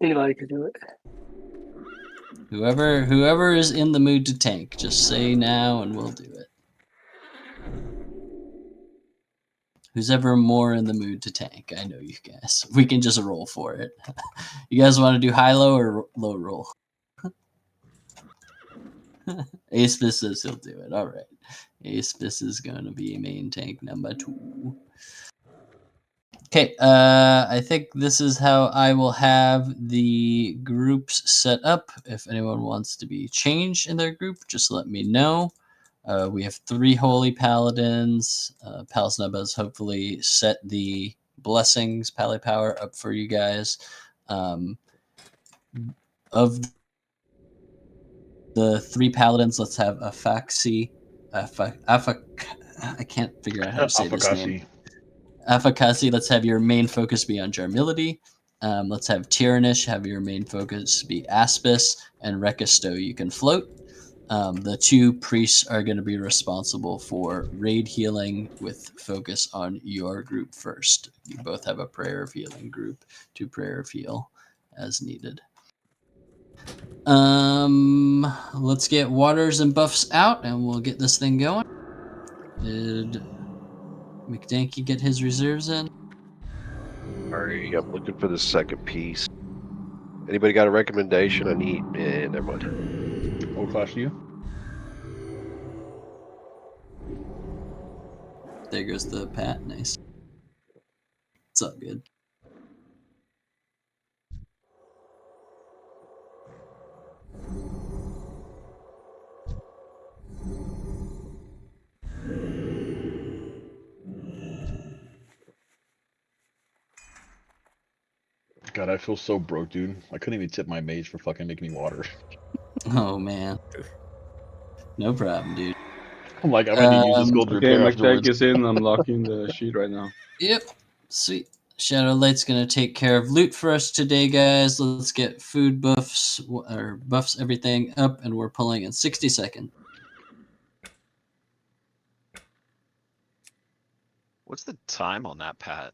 Anybody could do it. Whoever is in the mood to tank, just say now and we'll do it. Who's ever more in the mood to tank? I know you guys. We can just roll for it. You guys want to do high-low or low-roll? Ayamiss says he'll do it. All right. Ayamiss is going to be main tank number 2. Okay, I think this is how I will have the groups set up. If anyone wants to be changed in their group, just let me know. We have 3 Holy Paladins. Palsnub has hopefully set the blessings, Pally Power, up for you guys. Of the 3 Paladins, let's have Afaxi. I can't figure out how to say this name. Afakasi, let's have your main focus be on Jarmility. Let's have Tyrannish have your main focus be Aspis, and Rekisto you can float. The 2 priests are going to be responsible for raid healing with focus on your group first. You both have a prayer of healing group to prayer of heal as needed. Let's get waters and buffs out and we'll get this thing going. Did McDanky get his reserves in? Alright, I'm looking for the second piece. Anybody got a recommendation? I need. Never mind. What class are you? There goes the Pat. Nice. It's all good. God, I feel so broke, dude. I couldn't even tip my mage for fucking making me water. Oh, man. No problem, dude. I'm like, I might need to use this gold to Okay, repair afterwards. McTag is in. I'm locking the sheet right now. Yep. Sweet. Shadowlight's going to take care of loot for us today, guys. Let's get food buffs, or buffs everything up, and we're pulling in 60 seconds. What's the time on that, Pat?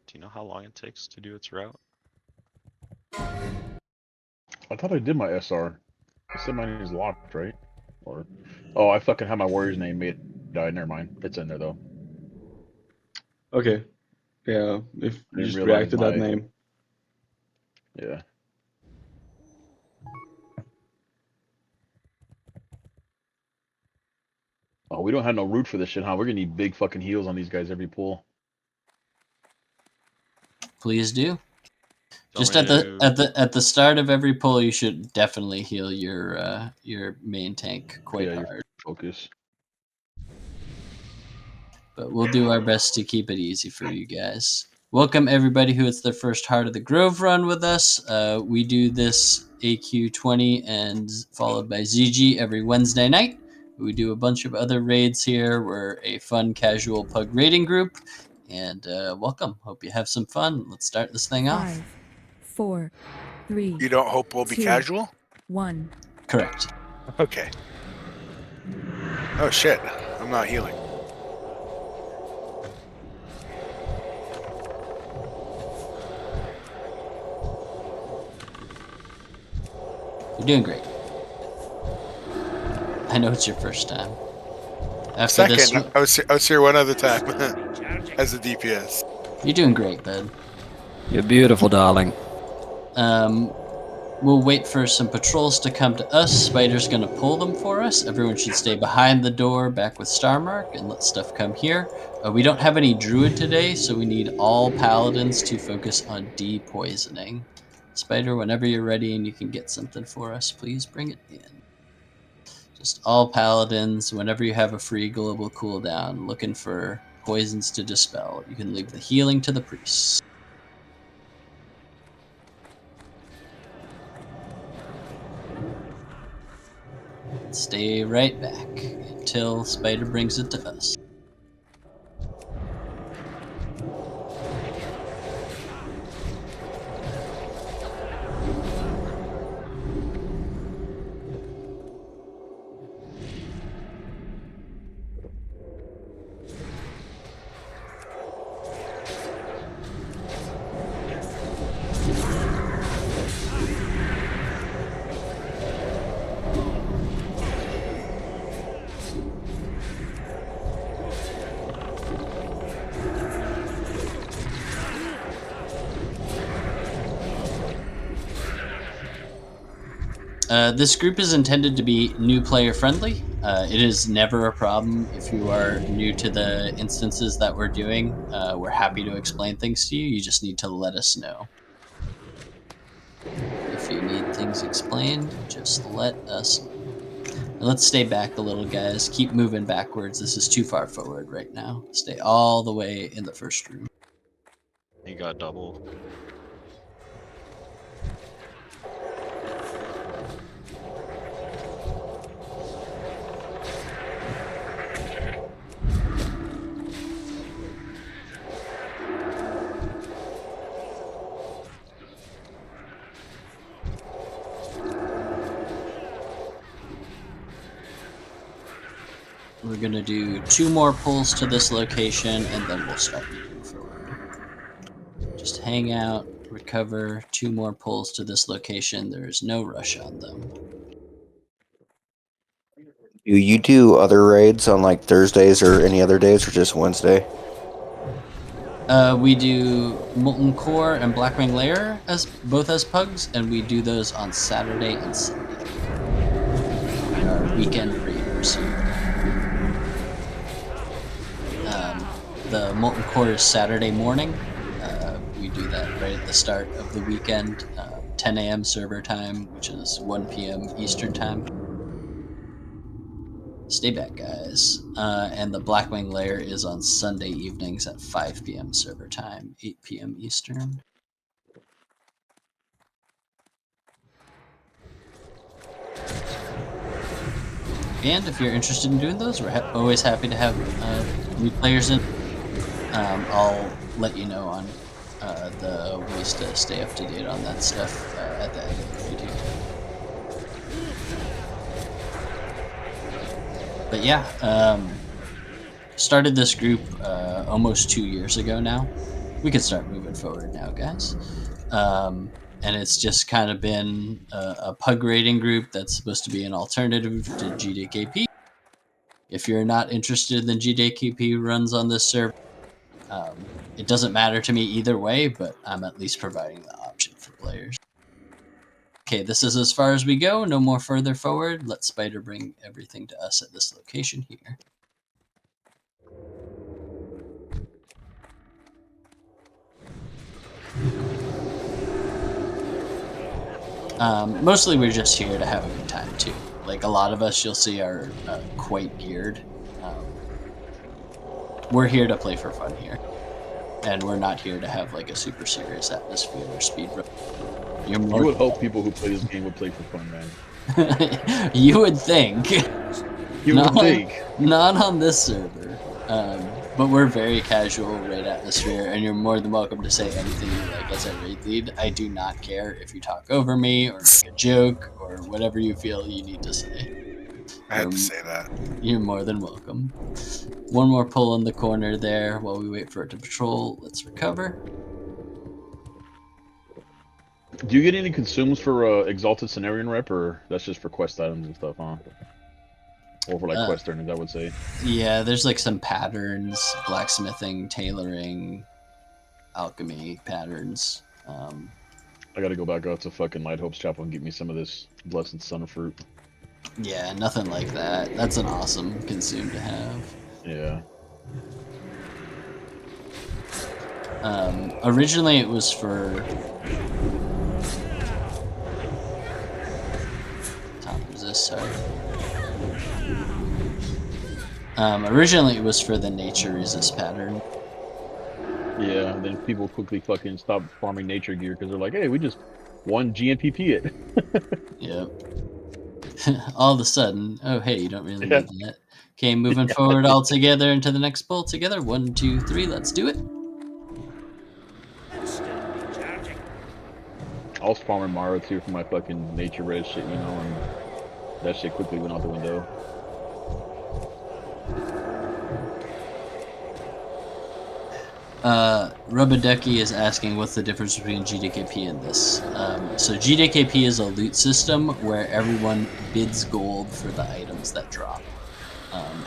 Do you know how long it takes to do its route? I thought I did my SR. I said mine is locked, right? Or, oh, I fucking have my warrior's name made. Die. Never mind. It's in there though. Okay. Yeah, if you Didn't just realize react to that name. Yeah. Oh, we don't have no root for this shit, huh? We're gonna need big fucking heals on these guys every pull. Please do. Just at the start of every pull, you should definitely heal your main tank quite hard. Focus. But we'll do our best to keep it easy for you guys. Welcome everybody who it's their first Heart of the Grove run with us. We do this AQ20 and followed by ZG every Wednesday night. We do a bunch of other raids here. We're a fun, casual pug raiding group. And welcome. Hope you have some fun. Let's start this thing off. 5, 4, 3. You don't hope we'll be 2, casual? 1. Correct. Okay. Oh shit, I'm not healing. You're doing great. I know it's your first time. After Second, this, I was here one other time as a DPS. You're doing great, bud. You're beautiful, darling. We'll wait for some patrols to come to us. Spider's gonna pull them for us. Everyone should stay behind the door, back with Starmark, and let stuff come here. We don't have any druid today, so we need all paladins to focus on de-poisoning. Spider, whenever you're ready and you can get something for us, please bring it in. Just all paladins, whenever you have a free global cooldown, looking for poisons to dispel. You can leave the healing to the priests. Stay right back until Spider brings it to us. This group is intended to be new player friendly. It is never a problem if you are new to the instances that we're doing. We're happy to explain things to you. You just need to let us know. If you need things explained, just let us know. And let's stay back a little, guys. Keep moving backwards. This is too far forward right now. Stay all the way in the first room. You got double. We're going to do 2 more pulls to this location, and then we'll start moving forward. Just hang out, recover, 2 more pulls to this location. There is no rush on them. Do you do other raids on like Thursdays or any other days, or just Wednesday? We do Molten Core and Blackwing Lair both as pugs, and we do those on Saturday and Sunday. We are weekend raiders here. The Molten Core is Saturday morning. We do that right at the start of the weekend, 10 a.m. server time, which is 1 p.m. Eastern time. Stay back, guys. And the Blackwing Lair is on Sunday evenings at 5 p.m. server time, 8 p.m. Eastern. And if you're interested in doing those, we're always happy to have new players in. I'll let you know on the ways to stay up to date on that stuff at the end of the video. But yeah, started this group almost 2 years ago now. We can start moving forward now, guys. And it's just kind of been a pug raiding group that's supposed to be an alternative to GDKP. If you're not interested in GDKP runs on this server, it doesn't matter to me either way, but I'm at least providing the option for players. Okay, this is as far as we go. No more further forward. Let Spider bring everything to us at this location here. Mostly we're just here to have a good time too. Like a lot of us you'll see are quite geared. We're here to play for fun here. And we're not here to have like a super serious atmosphere or speed run. You would hope people who play this game would play for fun, man. You would think. You would think. Not on this server. But we're very casual raid atmosphere, and you're more than welcome to say anything you like as a raid lead. I do not care if you talk over me or make a joke or whatever you feel you need to say. I had to say that. You're more than welcome. One more pull in the corner there while we wait for it to patrol. Let's recover. Do you get any consumes for Exalted Cenarian Rep, or that's just for quest items and stuff, huh? Or for like quest earnings, I would say. Yeah, there's like some patterns, blacksmithing, tailoring, alchemy patterns. I gotta go back out to fucking Light Hope's Chapel and get me some of this Blessed Son of Fruit. Yeah, nothing like that. That's an awesome consume to have. Yeah. Originally it was for... Top resist, sorry. Originally it was for the nature resist pattern. Yeah, then people quickly fucking stop farming nature gear because they're like, hey, we just won GNPP it. Yep. All of a sudden, oh hey, you don't really need that. Okay, moving forward all together into the next pull together. 1, 2, 3, let's do it. I was farming Mara too for my fucking nature res shit, you know, and that shit quickly went out the window. Rubaducky is asking what's the difference between GDKP and this. So GDKP is a loot system where everyone bids gold for the items that drop.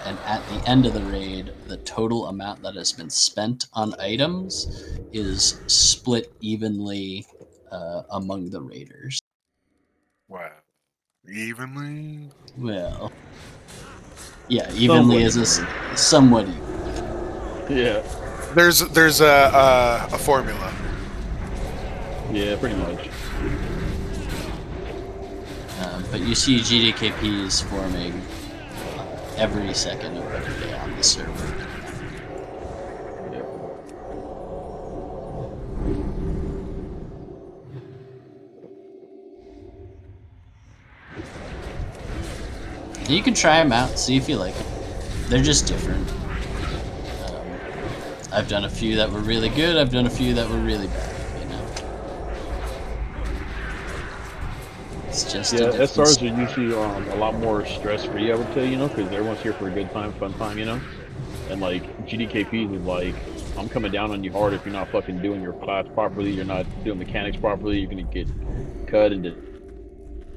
And at the end of the raid, the total amount that has been spent on items is split evenly among the raiders. Wow. Evenly? Well, yeah, evenly is somewhat even. Yeah. There's a formula. Yeah, pretty much. But you see GDKPs forming every second of every day on the server. Yeah. You can try them out, see if you like them. They're just different. I've done a few that were really good. I've done a few that were really bad. You know, it's just SRs are usually a lot more stress-free, I would say, you know, because everyone's here for a good time, fun time, you know. And like GDKPs is like, I'm coming down on you hard if you're not fucking doing your class properly. You're not doing mechanics properly. You're gonna get cut and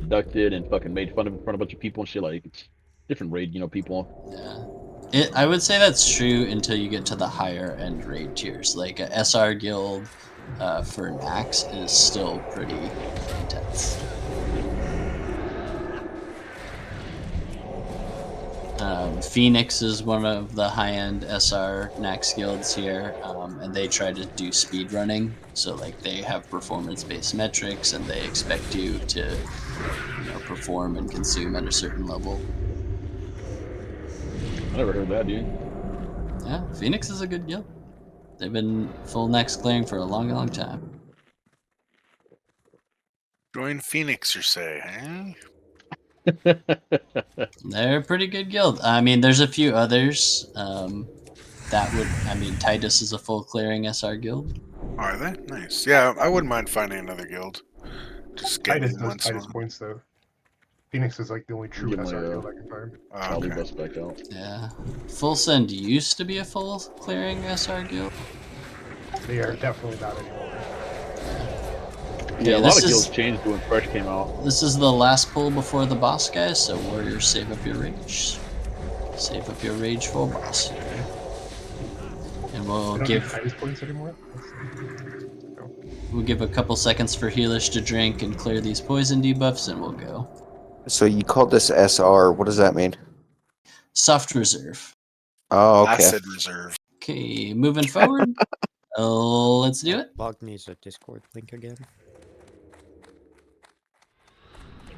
deducted and fucking made fun of in front of a bunch of people and shit. Like, it's different raid, you know, people. Yeah. I would say that's true until you get to the higher end raid tiers. Like a SR guild for Naxx is still pretty intense. Phoenix is one of the high-end SR Naxx guilds here, and they try to do speed running. So like they have performance-based metrics, and they expect you to, perform and consume at a certain level. I never heard that, dude. Yeah, Phoenix is a good guild. They've been full Naxx clearing for a long, long time. Join Phoenix, you say, eh? They're a pretty good guild. I mean, there's a few others Titus is a full clearing SR guild. Are they? Nice. Yeah, I wouldn't mind finding another guild. Just Titus getting does once Titus on. points though. Phoenix is like the only true SR guild I can find. Oh, okay. Bus back out. Yeah. Full Send used to be a full clearing SR guild. They are definitely not anymore. Yeah, a lot of guilds changed when Fresh came out. This is the last pull before the boss, guys, so warriors, save up your rage. Save up your rage for boss here. And we'll give Titus points anymore? We'll give a couple seconds for healers to drink and clear these poison debuffs, and we'll go. So you called this SR. What does that mean? Soft reserve. Oh, okay. Acid reserve. Okay, moving forward. Let's do it. Bog needs a Discord link again.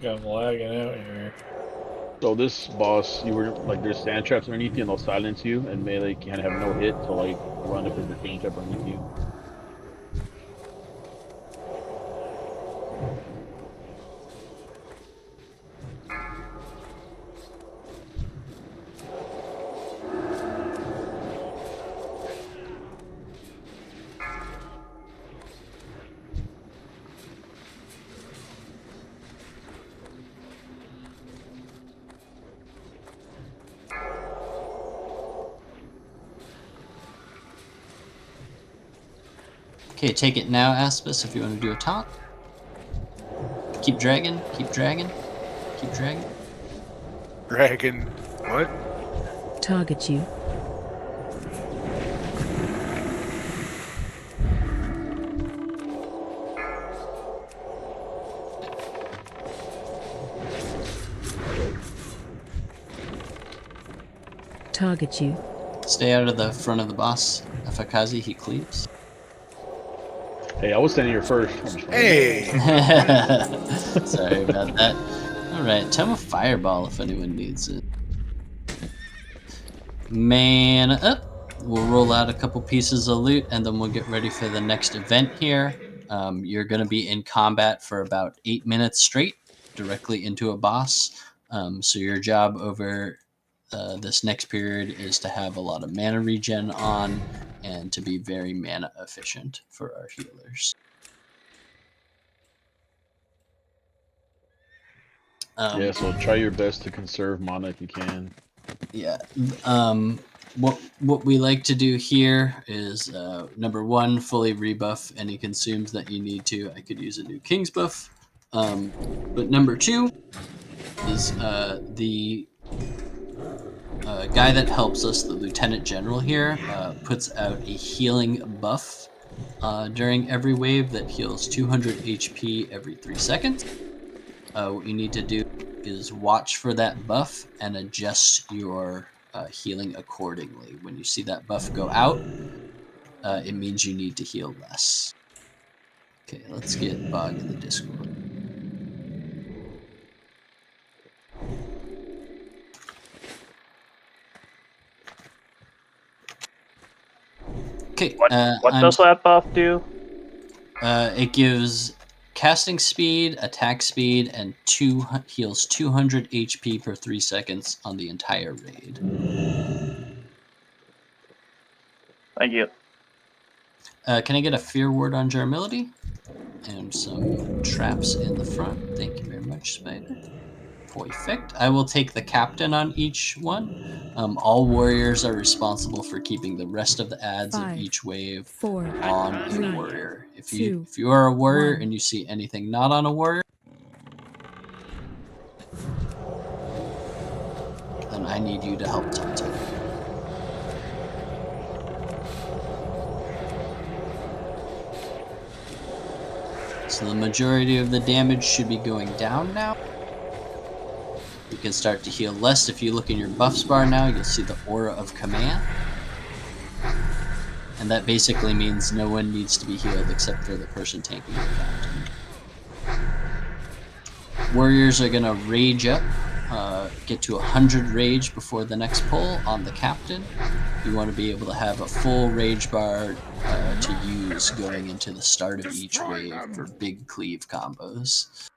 I'm lagging out here. So this boss, you were like, there's sand traps underneath you and they'll silence you, and melee can't have no hit, so like run if there's a sand trap underneath you. Okay, take it now, Aspis, if you want to do a talk. Keep dragging, keep dragging, keep dragging. Dragon. What? Target you. Target you. Stay out of the front of the boss. Afakazi, he cleaves. Hey, I was standing here first. Hey! Sorry about that. Alright, Tome of Fireball if anyone needs it. Man up. We'll roll out a couple pieces of loot and then we'll get ready for the next event here. You're going to be in combat for about 8 minutes straight, directly into a boss. So your job over this next period is to have a lot of mana regen on and to be very mana efficient for our healers. Yeah, so try your best to conserve mana if you can. Yeah. What we like to do here is number one, fully rebuff any consumes that you need to. I could use a new King's buff. But number two is the guy that helps us, the Lieutenant General here, puts out a healing buff during every wave that heals 200 HP every 3 seconds. What you need to do is watch for that buff and adjust your healing accordingly. When you see that buff go out, it means you need to heal less. Okay, let's get Bog in the Discord. Okay. What does that buff do? It gives casting speed, attack speed, and heals 200 HP per 3 seconds on the entire raid. Thank you. Can I get a fear word on durability? And some traps in the front. Thank you very much, Spider. Perfect. I will take the captain on each one. All warriors are responsible for keeping the rest of the adds of each wave on a warrior. If you are a warrior and you see anything not on a warrior, then I need you to help Tonto. So the majority of the damage should be going down now. You can start to heal less. If you look in your buffs bar now, you'll see the aura of command. And that basically means no one needs to be healed except for the person tanking your captain. Warriors are going to rage up, get to 100 rage before the next pull on the captain. You want to be able to have a full rage bar to use going into the start of each wave for big cleave combos.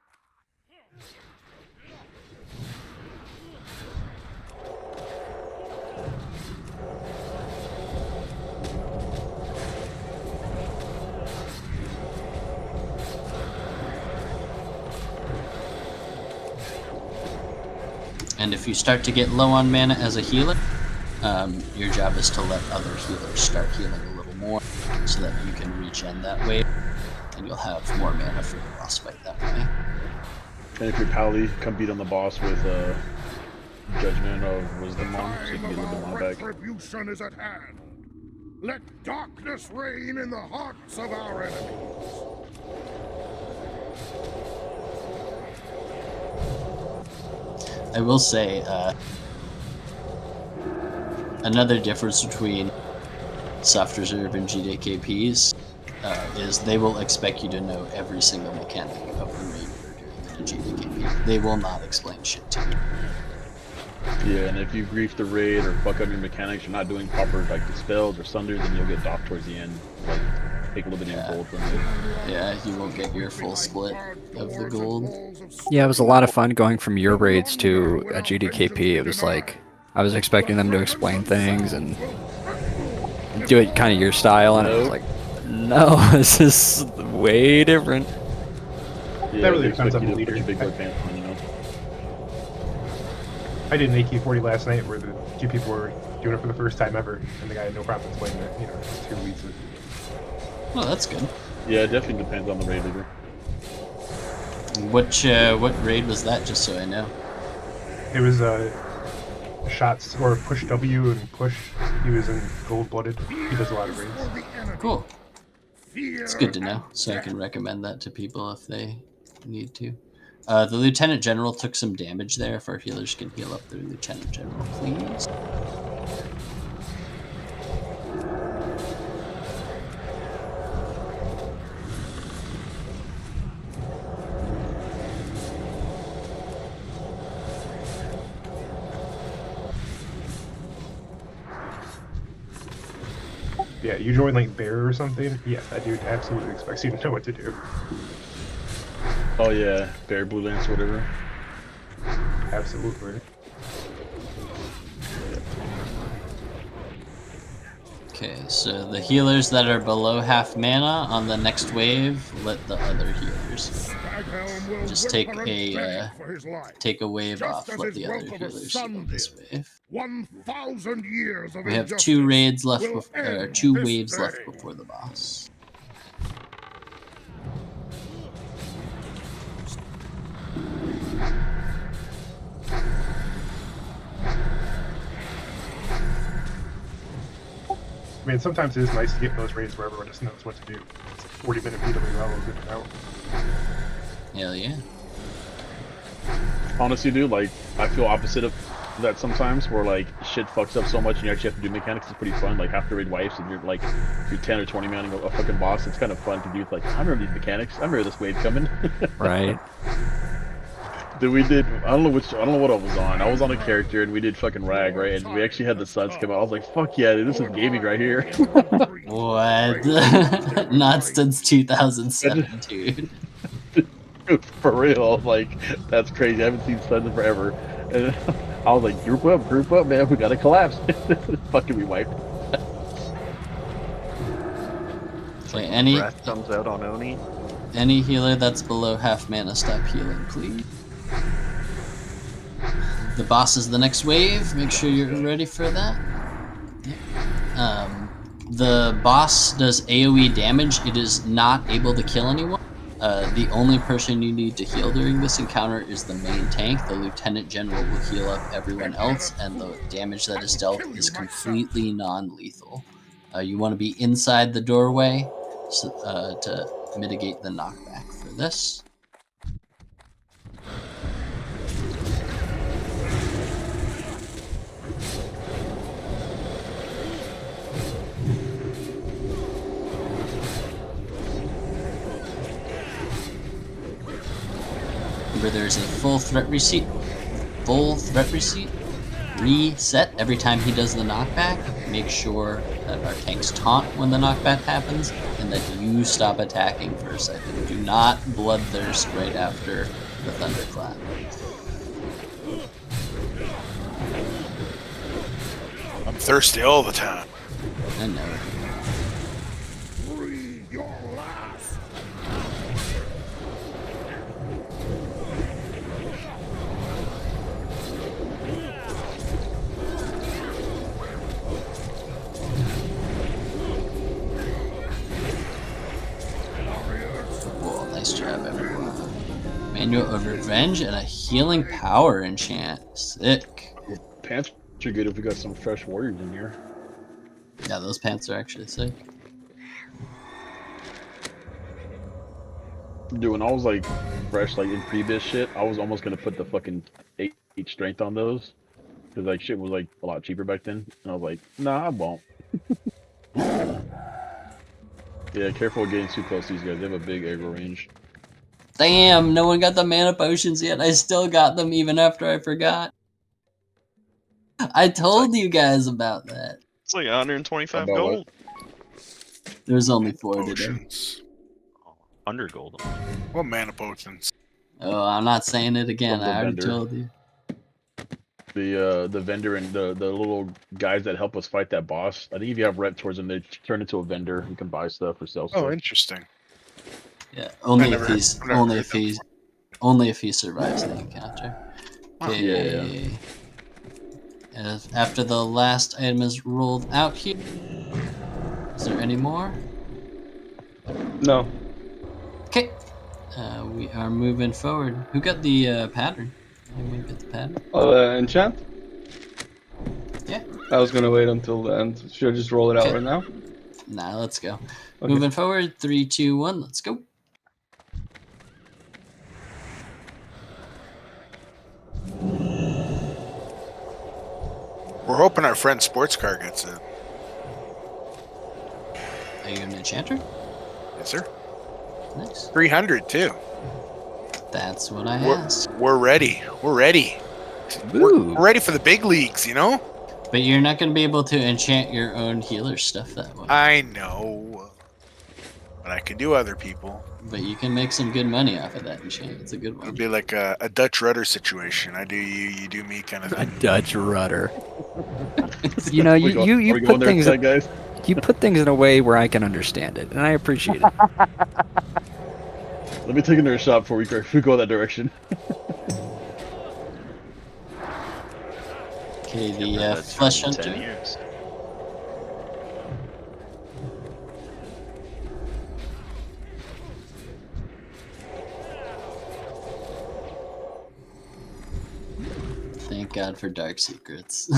And if you start to get low on mana as a healer, your job is to let other healers start healing a little more so that you can regen that wave, and you'll have more mana for the boss fight that way. And if you're Pally, come beat on the boss with Judgment of Wisdom on, so you can get a little bit more back. Retribution is at hand. Let darkness reign in the hearts of our enemies. I will say, another difference between Soft Reserve and GDKPs is they will expect you to know every single mechanic of the raid you're doing in a GDKP. They will not explain shit to you. Yeah, and if you grief the raid or fuck up your mechanics, you're not doing proper like dispels or sunders, then you'll get docked towards the end. Like, take a little bit of your gold from it. Yeah, you won't get your full split of the gold. Yeah, it was a lot of fun going from your raids to a GDKP. It was like, I was expecting them to explain things and do it kind of your style, and I was like, no, this is way different. Yeah, That really depends on the leader. Big boy pants on, you know? I did an AQ20 last night where the two people were doing it for the first time ever, and the guy had no problem explaining it. You know, just 2 weeks of. Oh, that's good. Yeah, it definitely depends on the raid leader. What raid was that, just so I know? It was shots or push W and push. He was in gold-blooded. He does a lot of raids. Cool. It's good to know, so I can recommend that to people if they need to. The Lieutenant General took some damage there. If our healers can heal up their Lieutenant General, please. Yeah, you join like Bear or something. Yeah, that dude absolutely expects you to know what to do. Oh yeah, Bear, Blue Lance, whatever. Absolutely. Okay, so the healers that are below half mana on the next wave, let the other healers just take a wave off. Let the other healers heal this wave. 1,000 years of We have 2 raids left, 2 waves left before the boss. I mean, sometimes it is nice to get those raids where everyone just knows what to do. It's a 40-minute BWL, good to know. Hell yeah. honestly, dude, like, I feel opposite of that sometimes, where like shit fucks up so much and you actually have to do mechanics. It's pretty fun. Like half the raid wipes and you're like you're 10 or 20 manning a fucking boss. It's kind of fun to do. Like, I remember these mechanics. I remember this wave coming. Right. Dude, we did. I don't know what I was on. I was on a character and we did fucking rag, right? And we actually had the suns come out. I was like, fuck yeah, dude, this is gaming right here. What? Not since 2007, dude. Dude, for real, like that's crazy. I haven't seen suns in forever. And I was like, group up, man. We gotta collapse. Fucking be wiped. Okay, any Breath comes out on Oni. Any healer that's below half mana, stop healing, please. The boss is the next wave. Make sure you're ready for that. The boss does AoE damage. It is not able to kill anyone. The only person you need to heal during this encounter is the main tank. The Lieutenant General will heal up everyone else, and the damage that is dealt is completely non-lethal. You want to be inside the doorway to mitigate the knockback for this. Remember, there's a full threat receipt reset every time he does the knockback. Make sure that our tanks taunt when the knockback happens and that you stop attacking for a second. Do not bloodthirst right after the thunderclap. I'm thirsty all the time. I know. Nice job, everyone. Manual of Revenge and a Healing Power enchant. Sick. Pants are good if we got some fresh warriors in here. Yeah, those pants are actually sick. Dude, when I was like fresh, like in previous shit, I was almost gonna put the fucking 8 strength on those. Cause like shit was like a lot cheaper back then. And I was like, nah, I won't. Yeah, careful getting too close to these guys. They have a big aggro range. Damn, no one got the mana potions yet. I still got them even after I forgot. I told you guys about that. It's like 125 About gold. There's only 4 today. Potions. Under gold. What mana potions? Oh, I'm not saying it again. From the I already vendor. told you. The vendor and the little guys that help us fight that boss. I think if you have rep towards them, they turn into a vendor. You can buy stuff or sell stuff. Oh, interesting. Yeah, only I've if never heard he survives the encounter. Wow. Okay. Yeah. After the last item is rolled out here, is there any more? No. Okay. We are moving forward. Who got the pattern? Anyone get the pattern? Oh, enchant? Yeah. I was gonna wait until the end. Should I just roll it out right now? Nah, let's go. Okay. Moving forward, 3, 2, 1, let's go. We're hoping our friend Sports Car gets it. Are you an enchanter? Yes, sir. Nice. 300 too. That's what I asked. We're ready. We're ready. We're ready for the big leagues, you know? But you're not going to be able to enchant your own healer stuff that way. I know. But I can do other people. But you can make some good money off of that enchant. It's a good one. It'll be like a Dutch rudder situation. I do you, you do me kind of A thing. Dutch rudder. You know, you we put going there things for that, guys? you put things in a way where I can understand it, and I appreciate it. Let me take another shot before we go that direction. Okay, the Flesh Hunter. 10 years. Thank God for Dark Secrets.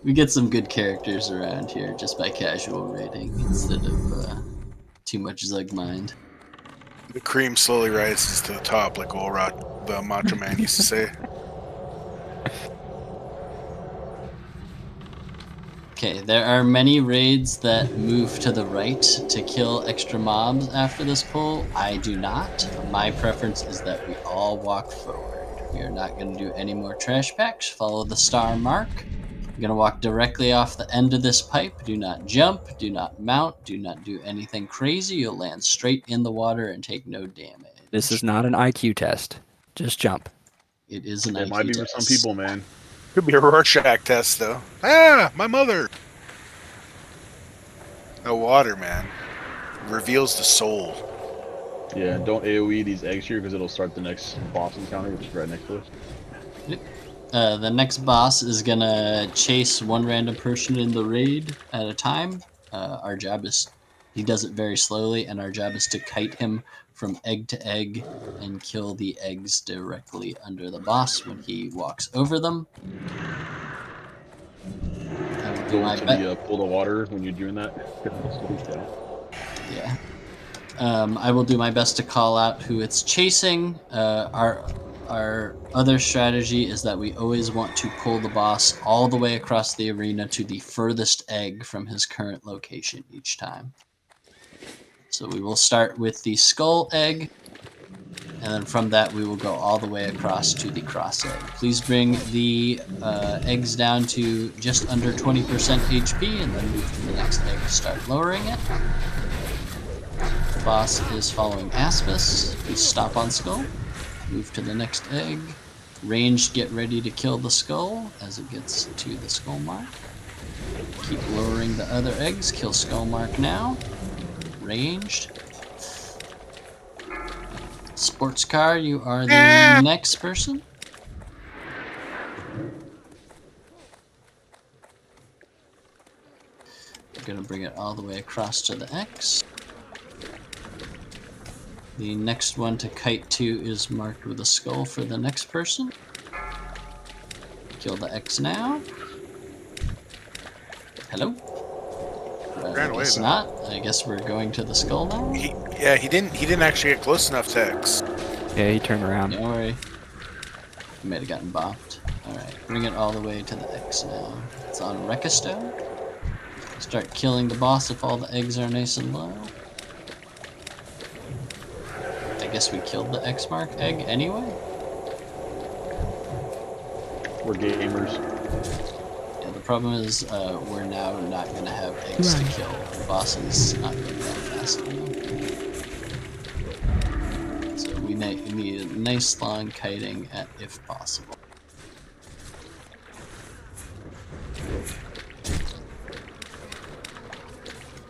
We get some good characters around here just by casual raiding instead of too much Zug Mind. The cream slowly rises to the top, like old the Macho Man used to say. Okay, there are many raids that move to the right to kill extra mobs after this pull. I do not. My preference is that we all walk forward. We are not going to do any more trash packs. Follow the star mark. You're going to walk directly off the end of this pipe. Do not jump. Do not mount. Do not do anything crazy. You'll land straight in the water and take no damage. This is not an IQ test. Just jump. It is an It IQ might be test. for some people, man. Could be a Rorschach test, though. Ah, my mother! The water, man. Reveals the soul. Yeah, don't AoE these eggs here because it'll start the next boss encounter, which is right next to us. Yep. The next boss is gonna chase one random person in the raid at a time. Our job is, he does it very slowly, and our job is to kite him from egg to egg and kill the eggs directly under the boss when he walks over them. I will do Go my into best. the pool of water when you're doing that. Yeah. I will do my best to call out who it's chasing. Our other strategy is that we always want to pull the boss all the way across the arena to the furthest egg from his current location each time. So we will start with the skull egg, and then from that we will go all the way across to the cross egg. Please bring the eggs down to just under 20% HP, and then move to the next egg to start lowering it. The boss is following Aspis. Please stop on skull. Move to the next egg. Ranged, get ready to kill the skull as it gets to the skull mark. Keep lowering the other eggs. Kill skull mark now. Ranged. Sports car, you are the next person. We're going to bring it all the way across to the X. The next one to kite to is marked with a skull for the next person. Kill the X now. Hello? Ran away, Guess though. not. I guess we're going to the skull now. He didn't actually get close enough to X. Yeah, he turned around. Don't worry. He might have gotten bopped. Alright, bring it all the way to the X now. It's on Rekisto. Start killing the boss if all the eggs are nice and low. I guess we killed the X mark egg anyway. We're gamers. Yeah, the problem is we're now not going to have eggs to kill. The boss is not going that fast enough. So we need a nice long kiting if possible.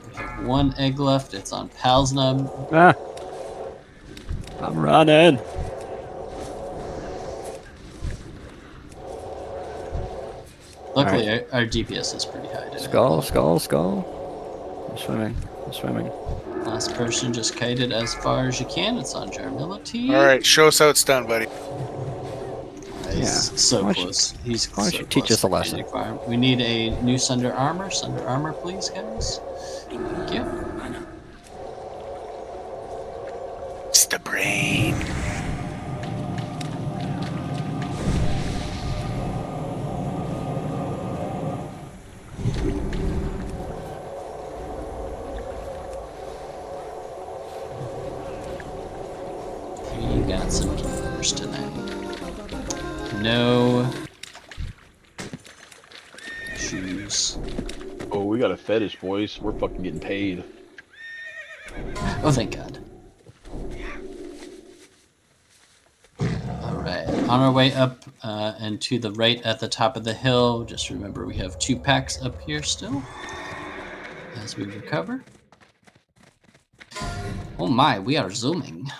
We have one egg left. It's on Palsnub. Ah! I'm running. Luckily, our DPS is pretty high today. Skull. I'm swimming. Last person just kited as far as you can. It's on Jarmility. Alright, show us how it's done, buddy. He's so close. He's why don't so you teach close us a to lesson? getting farm. We need a new Sunder Armor. Sunder Armor, please, guys. Thank you. It's the brain. We got some keepers tonight. No shoes. Oh, we got a fetish, boys. We're fucking getting paid. Oh, thank God. Alright, on our way up and to the right at the top of the hill, just remember we have 2 packs up here still as we recover. Oh my, we are zooming.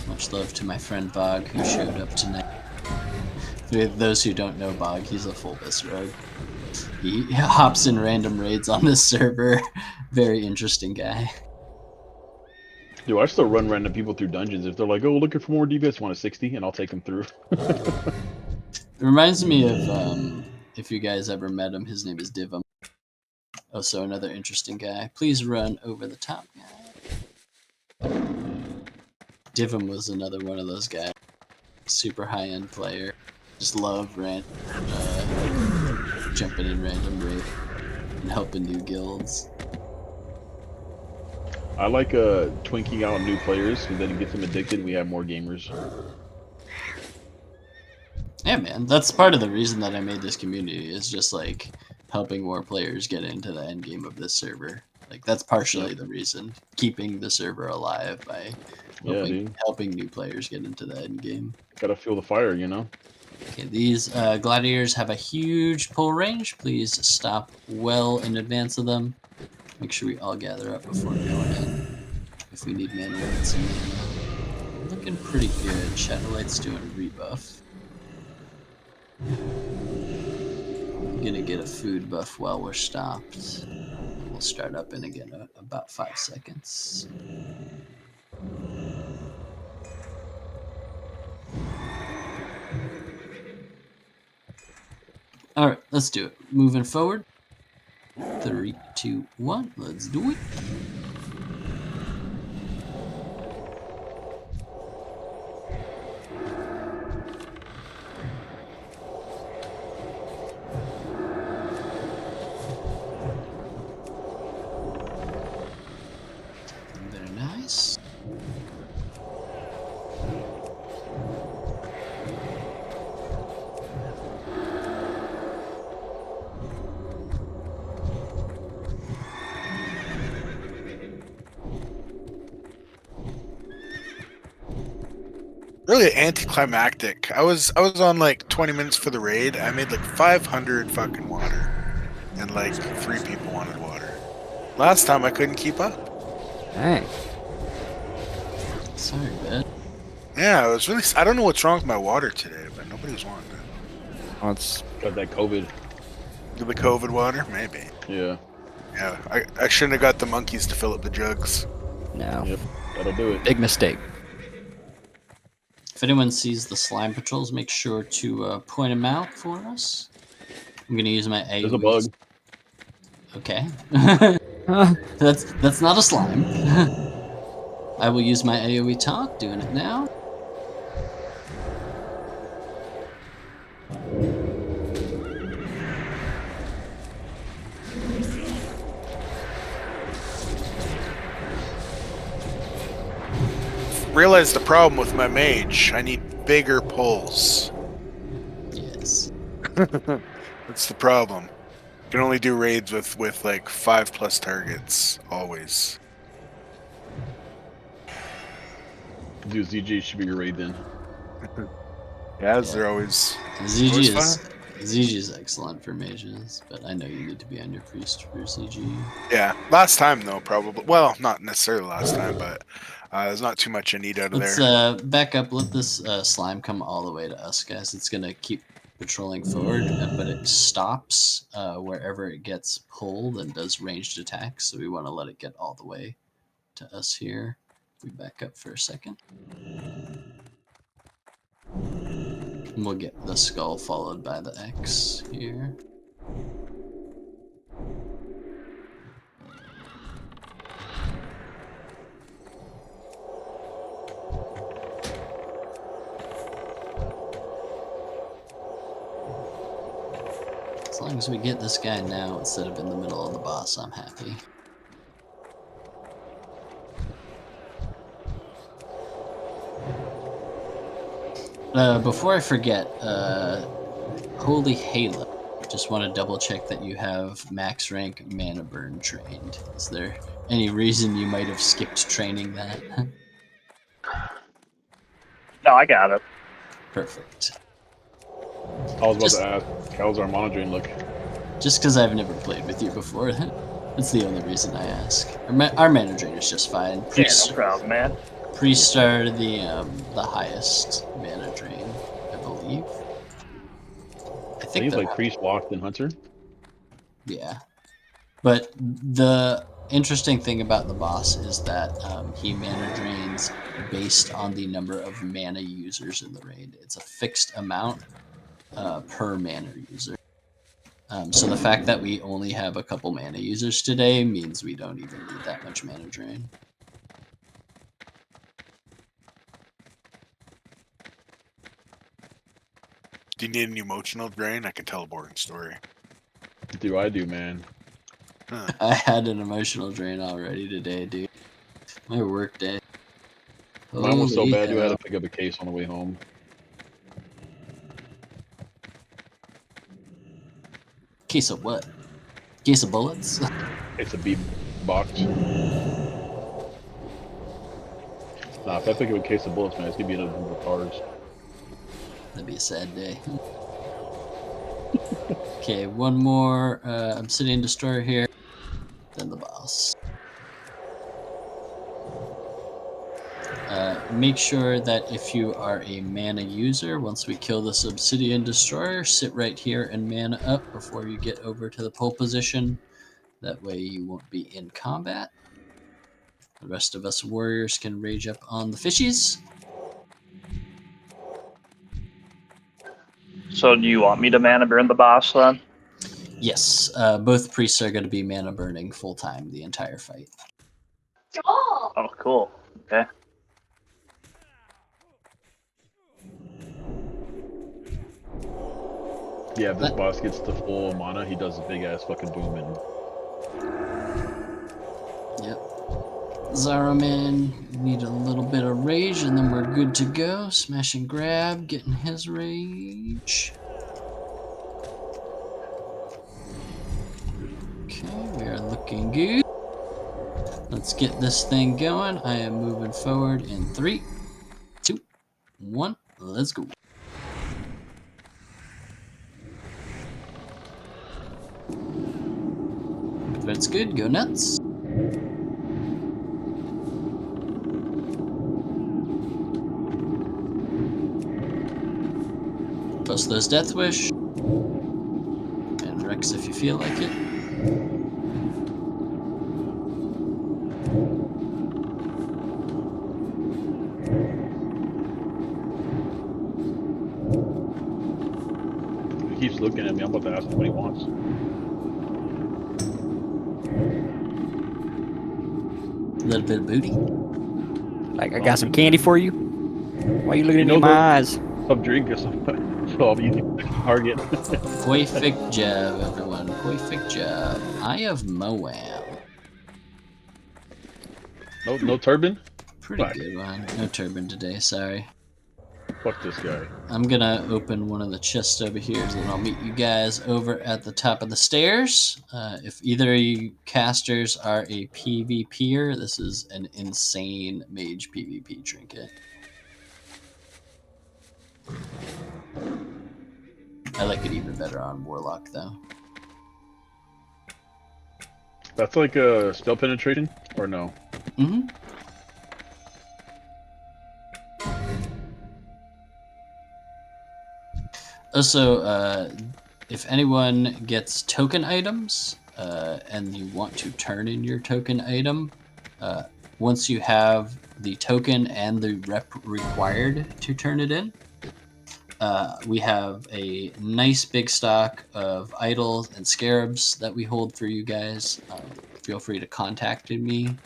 Much love to my friend Bog who showed up tonight. For those who don't know Bog, he's a full-bus rogue. He hops in random raids on this server. Very interesting guy. Dude, I still run random people through dungeons. If they're like, oh, looking for more DPS, want a 60, and I'll take them through. It reminds me of, if you guys ever met him, his name is Divam. Also another interesting guy. Please run over the top guy. Divam was another one of those guys. Super high-end player. Just love jumping in random raid and helping new guilds. I like twinking out new players because then it gets them addicted and we have more gamers. Yeah, man. That's part of the reason that I made this community, is just like helping more players get into the end game of this server. Like, that's partially the reason. Keeping the server alive by helping new players get into the end game. Gotta feel the fire, you know? Okay, these gladiators have a huge pull range. Please stop well in advance of them. Make sure we all gather up before going in. If we need mana, it's looking pretty good. Shadowlight's doing a rebuff. I'm gonna get a food buff while we're stopped. We'll start up in again in about 5 seconds. All right, let's do it. Moving forward. 3, 2, 1. Let's do it. Very nice. Really anticlimactic. I was on like 20 minutes for the raid. I made like 500 fucking water, and like 3 people wanted water. Last time I couldn't keep up. Dang. Sorry, man. Yeah, it was really. I don't know what's wrong with my water today, but nobody was wanting it. Oh, it's got that COVID. The COVID water, maybe. Yeah. Yeah, I shouldn't have got the monkeys to fill up the jugs. no. Yep, that'll do it. Big mistake. If anyone sees the slime patrols, make sure to point them out for us. I'm gonna use my AoE. There's a bug. Okay. That's not a slime. I will use my AoE talk, doing it now. Realized the problem with my mage. I need bigger pulls. Yes. That's the problem. You can only do raids with like 5+ targets always. Dude, ZG should be your raid then. They're always. ZG is excellent for mages, but I know you need to be on your priest for ZG. Yeah, last time though, probably. Well, not necessarily last time, but there's not too much I need out of there. Let's back up. Let this slime come all the way to us, guys. It's gonna keep patrolling forward, but it stops wherever it gets pulled and does ranged attacks. So we want to let it get all the way to us here. We back up for a second. And we'll get the skull followed by the X here. As long as we get this guy now instead of in the middle of the boss, I'm happy. Before I forget, Holy Halo, just want to double check that you have max rank mana burn trained. Is there any reason you might have skipped training that? No, I got it. Perfect. I was about to ask, how's our monitoring look? Just because I've never played with you before, that's the only reason I ask. Our mana drain is just fine. Yeah, no problem, man. Priests are the highest mana drain, I believe. I think it's like priest, locked, and hunter. Yeah, but the interesting thing about the boss is that he mana drains based on the number of mana users in the raid. It's a fixed amount per mana user. So the fact that we only have a couple mana users today means we don't even need that much mana drain. Do you need an emotional drain? I can tell a boring story. Do I do, man? Huh. I had an emotional drain already today, dude. My work day. Mine was so Holy bad, dude. I had hell. to pick up a case on the way home. Case of what? Case of bullets? It's a B box. Nah, if I pick up a case of bullets, man, it's gonna be another group of cars. That'd be a sad day. Okay, one more Obsidian Destroyer here. Then the boss. Make sure that if you are a mana user, once we kill this Obsidian Destroyer, sit right here and mana up before you get over to the pole position. That way you won't be in combat. The rest of us warriors can rage up on the fishies. So do you want me to mana burn the boss then? Yes, both priests are going to be mana burning full time the entire fight. Oh, cool. Okay. Yeah, if this boss gets to full mana, he does a big ass fucking boom and. Yep. Zaraman, need a little bit of rage and then we're good to go. Smash and grab, getting his rage. Okay, we are looking good. Let's get this thing going. I am moving forward in 3, 2, 1. Let's go. If it's good, go nuts. Plus those Death Wish. And Rex if you feel like it. He keeps looking at me. I'm about to ask him what he wants. A little bit of booty. Like, I got some candy for you. Why are you looking at me in my eyes? I'll drink or something. So I'll be target. Perfect job, everyone. Perfect job. Eye of Moam. No turban? Pretty Fuck. good one. No turban today, sorry. Fuck this guy. I'm gonna open one of the chests over here, and then I'll meet you guys over at the top of the stairs. If either of you casters are a PvPer, this is an insane mage PvP trinket. I like it even better on Warlock, though. That's like a spell penetration, or no? Mm-hmm. Also, if anyone gets token items and you want to turn in your token item, once you have the token and the rep required to turn it in, we have a nice big stock of idols and scarabs that we hold for you guys. Feel free to contact me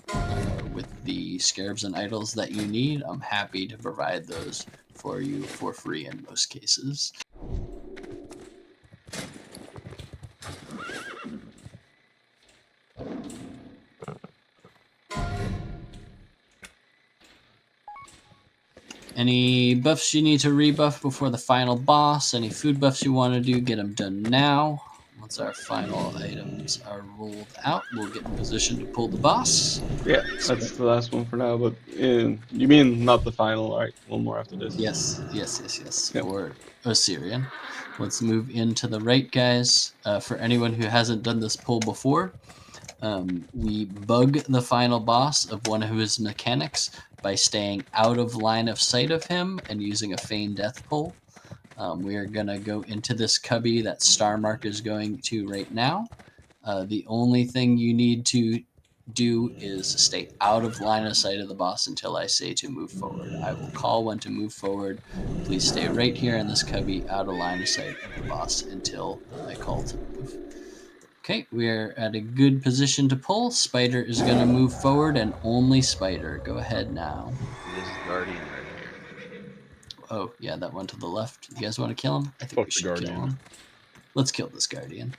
with the scarabs and idols that you need. I'm happy to provide those for you for free in most cases. Any buffs you need to rebuff before the final boss? Any food buffs you want to do, get them done now. Once our final items are rolled out, we'll get in position to pull the boss. Yeah, that's the last one for now, but you mean not the final, right? One more after this. Yes. Yep. For Ossirian. Let's move into the right, guys. For anyone who hasn't done this pull before, we bug the final boss of one of his mechanics by staying out of line of sight of him and using a feign death pull. We are going to go into this cubby that Starmark is going to right now. The only thing you need to do is stay out of line of sight of the boss until I say to move forward. I will call when to move forward. Please stay right here in this cubby, out of line of sight of the boss until I call to move. Okay, we're at a good position to pull. Spider is going to move forward, and only Spider. Go ahead now. He is Guardian right here. Oh, yeah, that one to the left. You guys want to kill him? I think we should kill him. Let's kill this Guardian.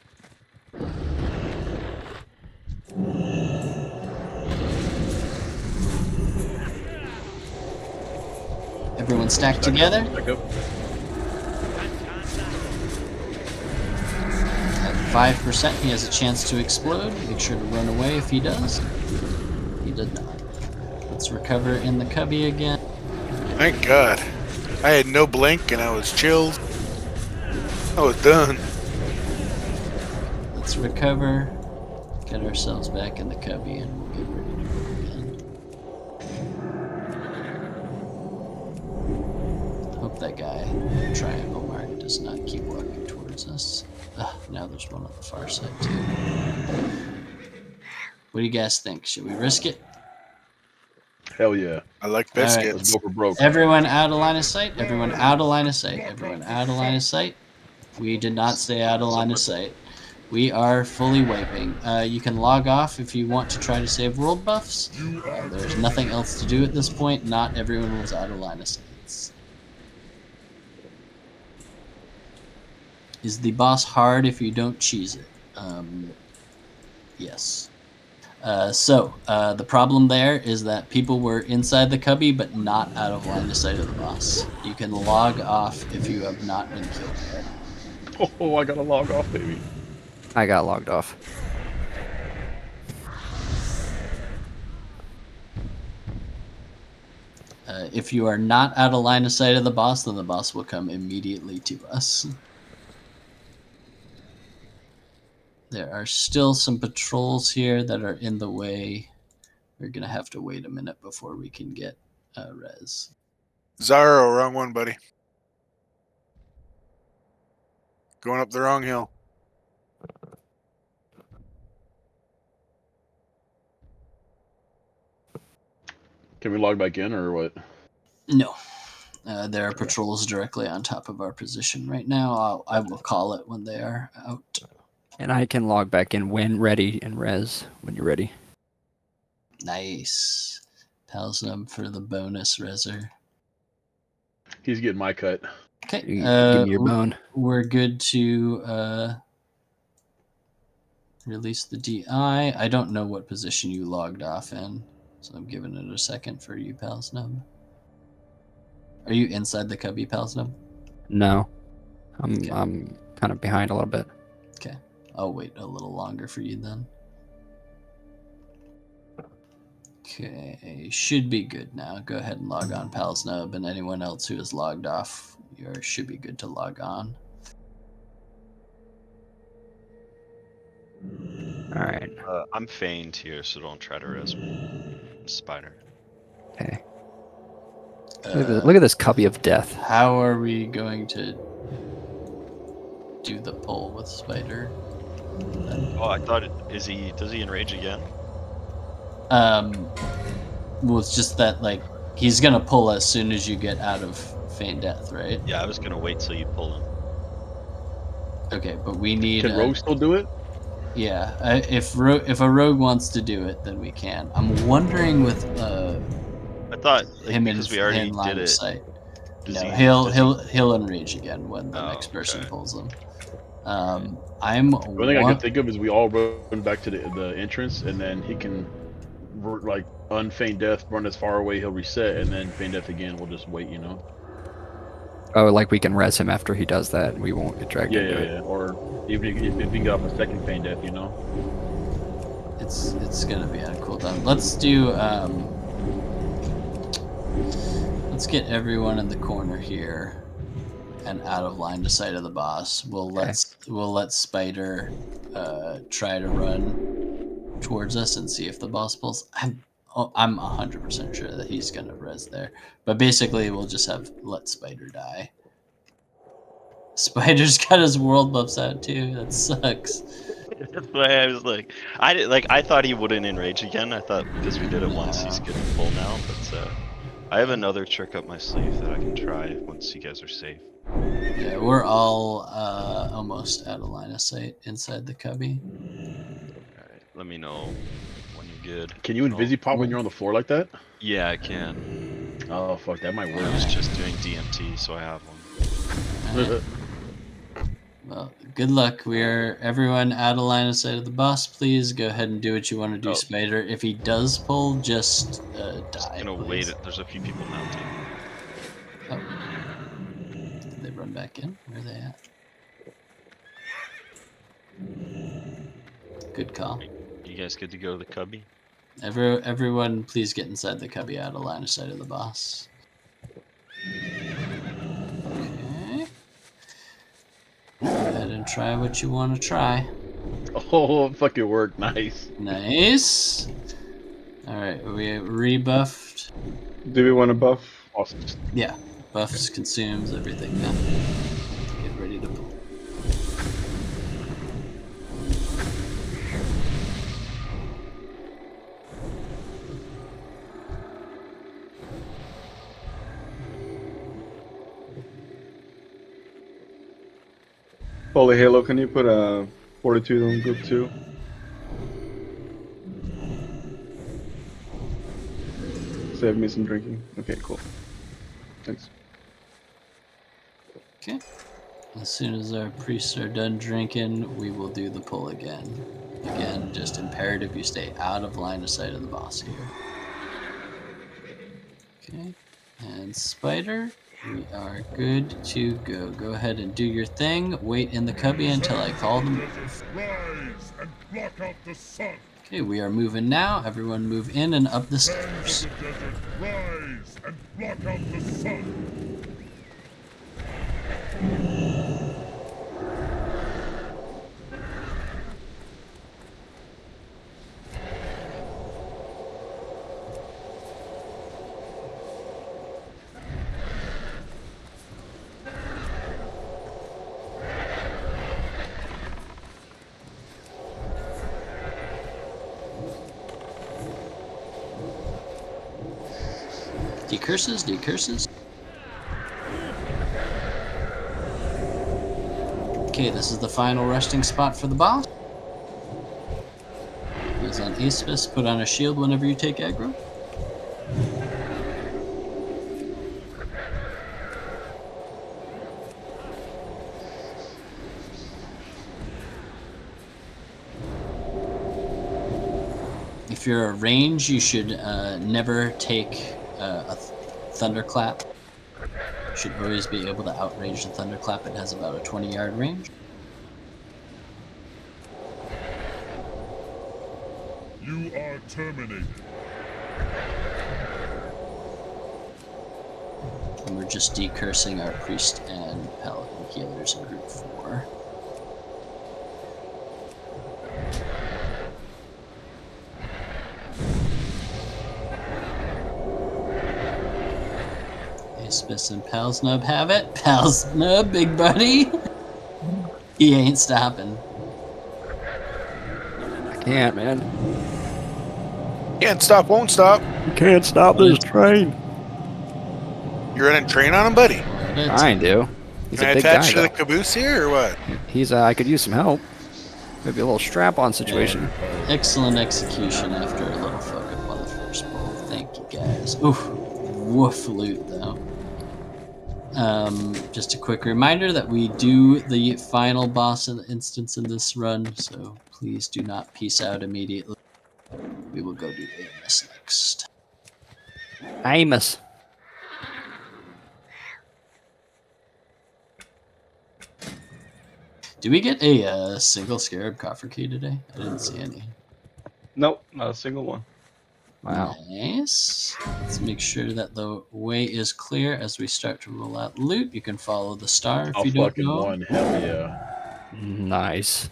Everyone stacked together. At 5%, he has a chance to explode. Make sure to run away if he does. He did not. Let's recover in the cubby again. Thank God. I had no blink and I was chilled. I was done. Let's recover. Get ourselves back in the cubby and we'll get ready to go again. Hope that guy, triangle mark, does not keep walking towards us. Now there's one on the far side too. What do you guys think? Should we risk it? Hell yeah. I like biscuits. Let's go for broke. Everyone out of line of sight. Everyone out of line of sight. Everyone out of line of sight. We did not stay out of line of sight. We are fully wiping. You can log off if you want to try to save world buffs. There's nothing else to do at this point. Not everyone was out of line of sight. Is the boss hard if you don't cheese it? Yes. The problem there is that people were inside the cubby but not out of line of sight of the boss. You can log off if you have not been killed yet. Oh, I gotta log off, baby. I got logged off. If you are not out of line of sight of the boss, then the boss will come immediately to us. There are still some patrols here that are in the way. We're going to have to wait a minute before we can get res. Zaro, wrong one, buddy. Going up the wrong hill. Can we log back in or what? No. There are patrols directly on top of our position right now. I will call it when they are out. And I can log back in when ready and res when you're ready. Nice. Palsnub for the bonus reser. He's getting my cut. Okay. Give me your bone. We're good to release the DI. I don't know what position you logged off in, so I'm giving it a second for you, Palsnub. Are you inside the cubby, Palsnub? No. I'm kind of behind a little bit. Okay. I'll wait a little longer for you then. Okay, should be good now. Go ahead and log on, Palsnub, and anyone else who is logged off, you should be good to log on. All right. I'm feigned here, so don't try to res me. Spider. Okay. Look at this cubby of death. How are we going to do the pull with Spider? Oh, I thought does he enrage again? Well, it's just that, like, he's gonna pull as soon as you get out of feign death, right? Yeah, I was gonna wait till you pull him. Okay, but we need. Can Rogue still do it? Yeah, if a rogue wants to do it, then we can. I'm wondering with I thought him because we already in line did of it. sight. No, He, he'll enrage again when the next person pulls him. I'm. The only thing I can think of is we all run back to the entrance, and then he can, like, unfeign death, run as far away, he'll reset, and then feign death again. We'll just wait, you know. Oh, like we can res him after he does that, and we won't get dragged into it. Yeah. Or even if he can get off a second feign death, you know. It's gonna be on cooldown. Let's do let's get everyone in the corner here and out of line to sight of the boss. We'll let Spider try to run towards us and see if the boss pulls. I'm 100% sure that he's gonna res there, but basically we'll just let Spider die. Spider's got his world buffs out too. That sucks. That's why I was like, I thought he wouldn't enrage again. I thought because we did it once, he's good to pull now. But I have another trick up my sleeve that I can try once you guys are safe. Yeah, we're all almost out of line of sight inside the cubby. Alright, let me know when you're good. Can you invisipop when you're on the floor like that? Yeah, I can. Oh fuck, that might work. I was just doing DMT, so I have one. Right. Well, good luck. We're everyone out of line of sight of the boss. Please go ahead and do what you want to do, Spider. If he does pull, just die. Just gonna wait. There's a few people mounting. Oh. Did they run back in? Where are they at? Good call. You guys good to go to the cubby? Everyone, please get inside the cubby out of line of sight of the boss. Okay. Go ahead and try what you want to try. Oh, it fucking worked. Nice. Nice. Alright, we rebuffed. Do we want to buff? Awesome. Yeah, buffs, consumes, everything now. Get ready to pull. Holy Halo, can you put a Fortitude on group 2? Save me some drinking. Okay, cool. Thanks. Okay. As soon as our priests are done drinking, we will do the pull again. Again, just imperative you stay out of line of sight of the boss here. Okay. And Spider, we are good to go. Go ahead and do your thing. Wait in the cubby until I call the move. Okay, we are moving now. Everyone move in and up the stairs. Decurses, decurses. Okay, this is the final resting spot for the boss. He's on Ayamiss. Put on a shield whenever you take aggro. If you're a range, you should never take a thunderclap. Should always be able to outrange the thunderclap. It has about a 20-yard range. You are terminated. And we're just decursing our priest and paladin healers in group 4. Ayamiss and Palsnub have it. Palsnub, big buddy. He ain't stopping. I can't, man. Can't stop, won't stop. You can't stop this train. You running train on him, buddy? I do. He's Can a I big attach guy, to the though. caboose here, or what? He's I could use some help. Maybe a little strap-on situation. Excellent execution after a little fuck up on the first pull. Thank you, guys. Oof. Woof loot, though. Just a quick reminder that we do the final boss in the instance in this run, so please do not peace out immediately. We will go do Ayamiss next. Ayamiss. Do we get a single scarab coffer key today? I didn't see any. Nope, not a single one. Wow. Nice. Let's make sure that the way is clear as we start to roll out loot. You can follow the star if you don't know. One. Hell yeah. Nice.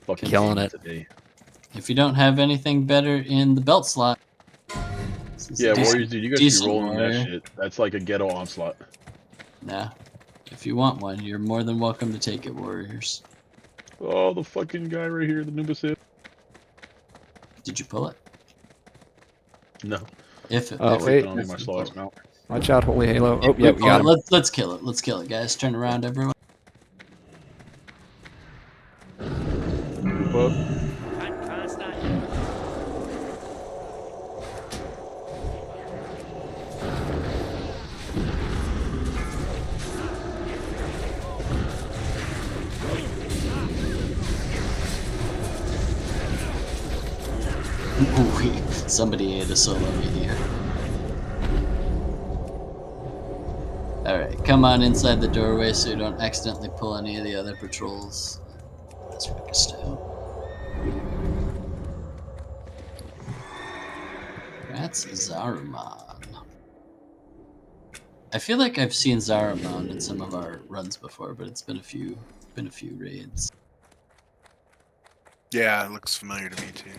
Fucking killing it. today. If you don't have anything better in the belt slot. Yeah, Warriors, dude, you guys be decent rolling warrior. that shit. That's like a ghetto onslaught. Nah. If you want one, you're more than welcome to take it, Warriors. Oh, the fucking guy right here, the Nimbus hit. Did you pull it? No. If wait. Only my slowest mount. Watch out, Holy Halo. Oh, yeah, we got him. Let's kill it. Let's kill it, guys. Turn around, everyone. Well, Ooh, somebody ate a solo meteor. Alright, come on inside the doorway so you don't accidentally pull any of the other patrols. That's Rajaxx. That's Zaruman. I feel like I've seen Zaruman in some of our runs before, but it's been a few raids. Yeah, it looks familiar to me too.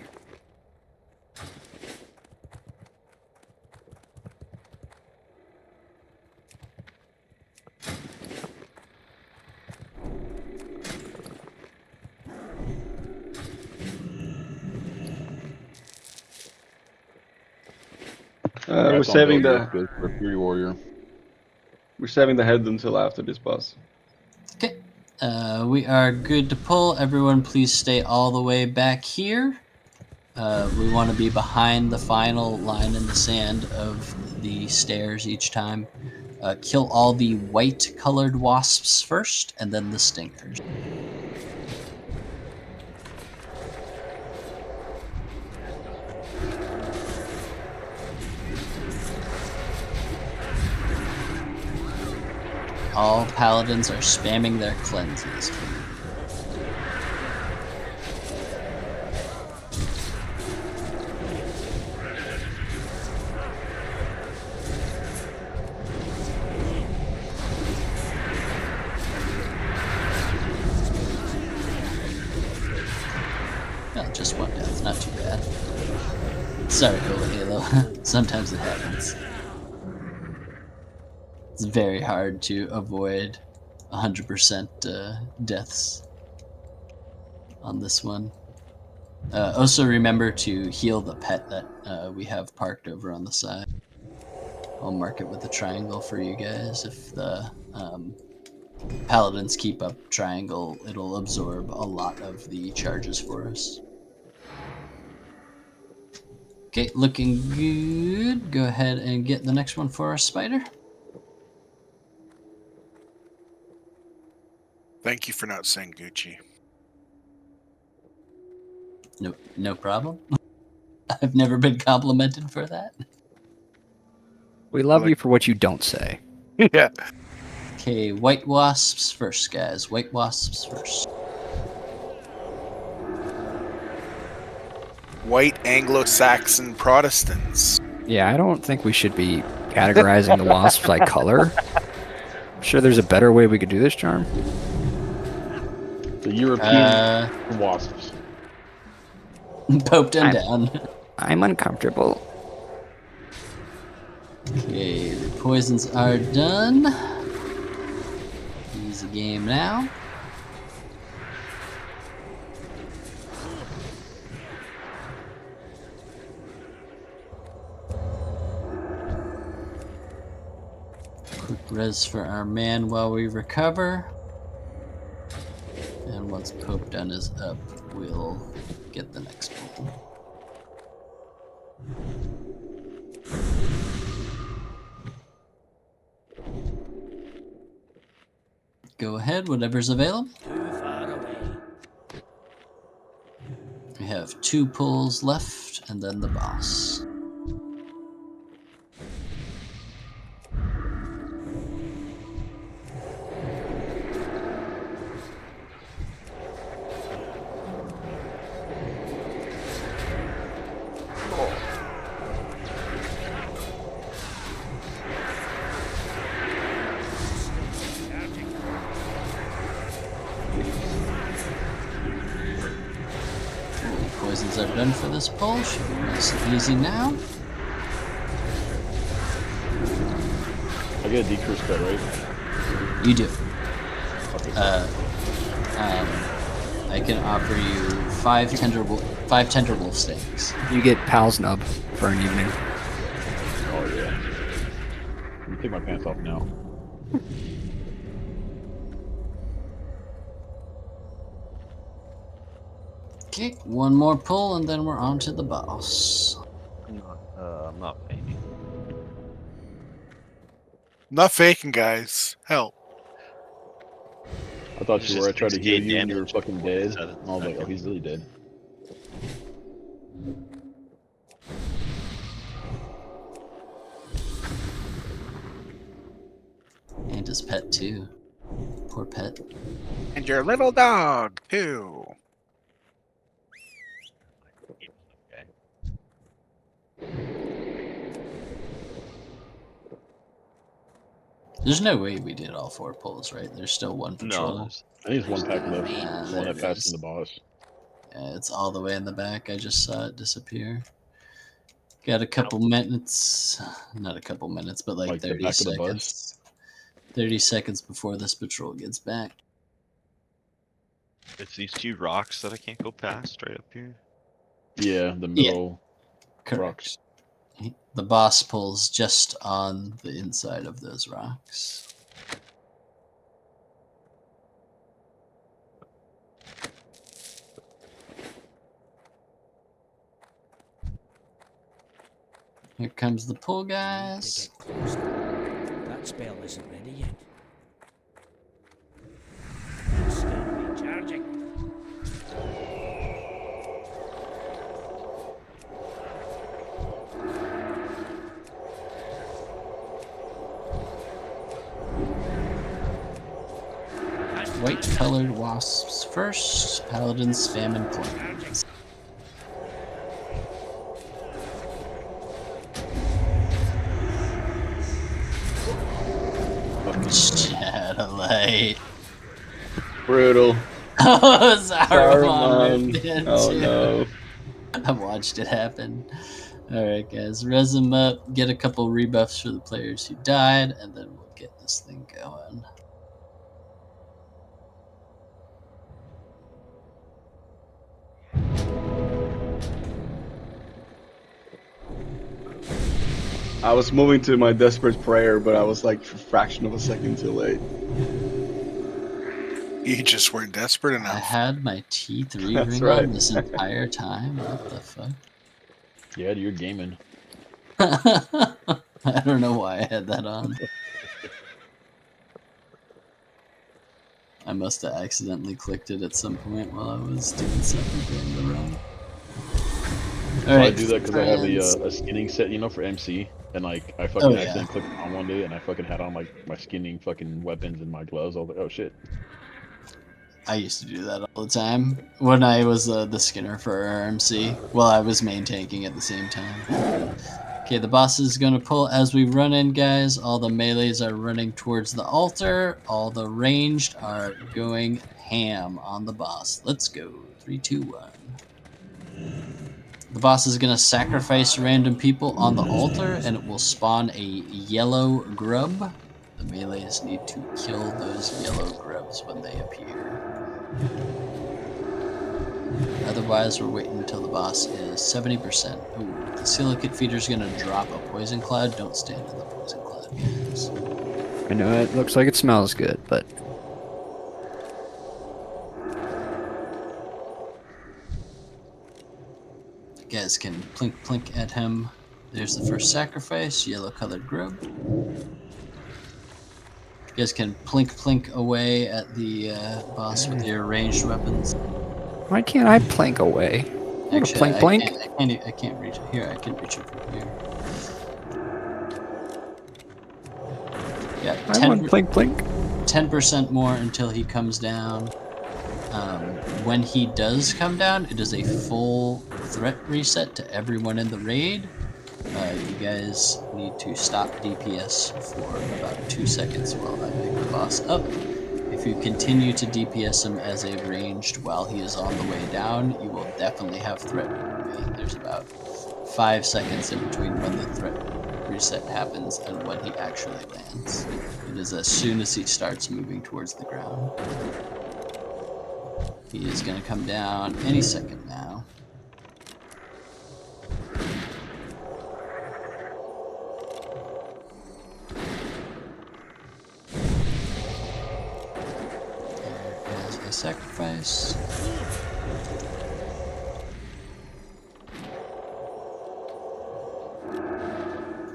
We're saving the Fury Warrior. We're saving the head until after this boss. Okay. We are good to pull. Everyone please stay all the way back here. We want to be behind the final line in the sand of the stairs each time. Kill all the white colored wasps first, and then the stingers. All paladins are spamming their cleanses. Oh, just one death, not too bad. Sorry, Holy Halo. Sometimes it happens. It's very hard to avoid 100% deaths on this one. Also remember to heal the pet that we have parked over on the side. I'll mark it with a triangle for you guys. If the paladins keep up triangle, it'll absorb a lot of the charges for us. Okay, looking good. Go ahead and get the next one for us, Spider. Thank you for not saying Gucci. No problem. I've never been complimented for that. We love you for what you don't say. Yeah. Okay, white wasps first, guys. White wasps first. White Anglo-Saxon Protestants. Yeah, I don't think we should be categorizing the wasps by color. I'm sure there's a better way we could do this, Charm. The European wasps. Poked him down. I'm uncomfortable. Okay, the poisons are done. Easy game now. Quick res for our man while we recover. And once Pope Done is up, we'll get the next one. Go ahead, whatever's available. We have 2 pulls left, and then the boss. Poisons are done for this pull. Should be nice and easy now. I get a decrease cut, right? You do. Okay. I can offer you 5 tender wolf steaks. You get Pal's Nub for an evening. Oh yeah. Let me take my pants off now. Okay, one more pull and then we're on to the boss. I'm not faking. Not faking, guys. Help. I thought It's you just were. I tried to heal 68 you and you were damage. fucking dead. Is that And I was like, oh, he's really dead. And his pet too. Poor pet. And your little dog, too. There's no way we did all 4 pulls, right? There's still one patrol. No, I think there's one pack left. Yeah, One that there it passed is. in the boss. Yeah, it's all the way in the back. I just saw it disappear. Got a couple minutes. Not a couple minutes, but like the 30 back of the seconds. 30 seconds before this patrol gets back. It's these 2 rocks that I can't go past right up here. Yeah, the middle Correct. rocks. The boss pulls just on the inside of those rocks. Here comes the pull, guys. That spell isn't ready yet. It's still recharging. White-colored wasps first. Paladin's famine point. Shadowlight. Brutal. Oh, Saruman. Saruman. Oh no. I watched it happen. Alright, guys. Res them up. Get a couple rebuffs for the players who died, and then we'll get this thing going. I was moving to my desperate prayer, but I was like a fraction of a second too late. You just weren't desperate enough. I had my T3 That's ring right. on this entire time. What the fuck? Yeah, you're gaming. I don't know why I had that on. I must have accidentally clicked it at some point while I was doing something during the run. I do that because I have a skinning set, you know, for MC, and like I fucking accidentally clicked it on one day, and I fucking had on like my skinning fucking weapons and my gloves. I was like, oh shit. I used to do that all the time when I was the skinner for RMC while I was main tanking at the same time. Okay, the boss is going to pull as we run in, guys. All the melees are running towards the altar. All the ranged are going ham on the boss. Let's go. 3, 2, 1. The boss is going to sacrifice random people on the altar, and it will spawn a yellow grub. The melees need to kill those yellow grubs when they appear. Otherwise, we're waiting until the boss is 70%. Ooh, the silicate feeder is going to drop a poison cloud. Don't stand in the poison cloud, guys. I know it looks like it smells good, but You guys can plink plink at him. There's the first sacrifice, yellow colored grub. You guys can plink plink away at the boss with your ranged weapons. why can't I plank away? Actually, Plink I plink? I can't reach it. Here, I can reach it from here. Yeah, I want plink plink. 10% more until he comes down. When he does come down, it is a full threat reset to everyone in the raid. You guys need to stop DPS for about 2 seconds while I pick the boss up. If you continue to DPS him as a ranged while he is on the way down, you will definitely have threat remain. There's about 5 seconds in between when the threat reset happens and when he actually lands. It is as soon as he starts moving towards the ground. He is going to come down any second now. There is a sacrifice.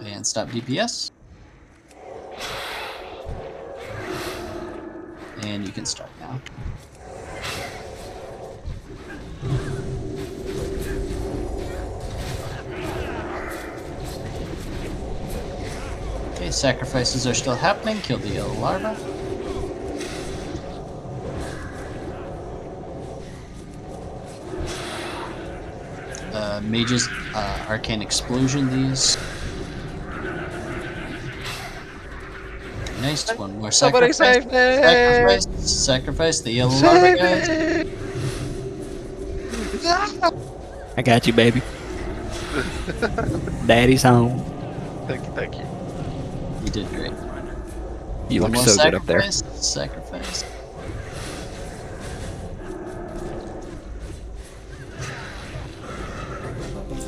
And stop DPS. And you can start now. Okay, sacrifices are still happening. Kill the yellow larva. Mages, arcane explosion these. Nice, one more sacrifice. Somebody save me! Sacrifice the yellow larva, guys. I got you, baby. Daddy's home. Thank you. You did great. You One look more so good up there. Sacrifice.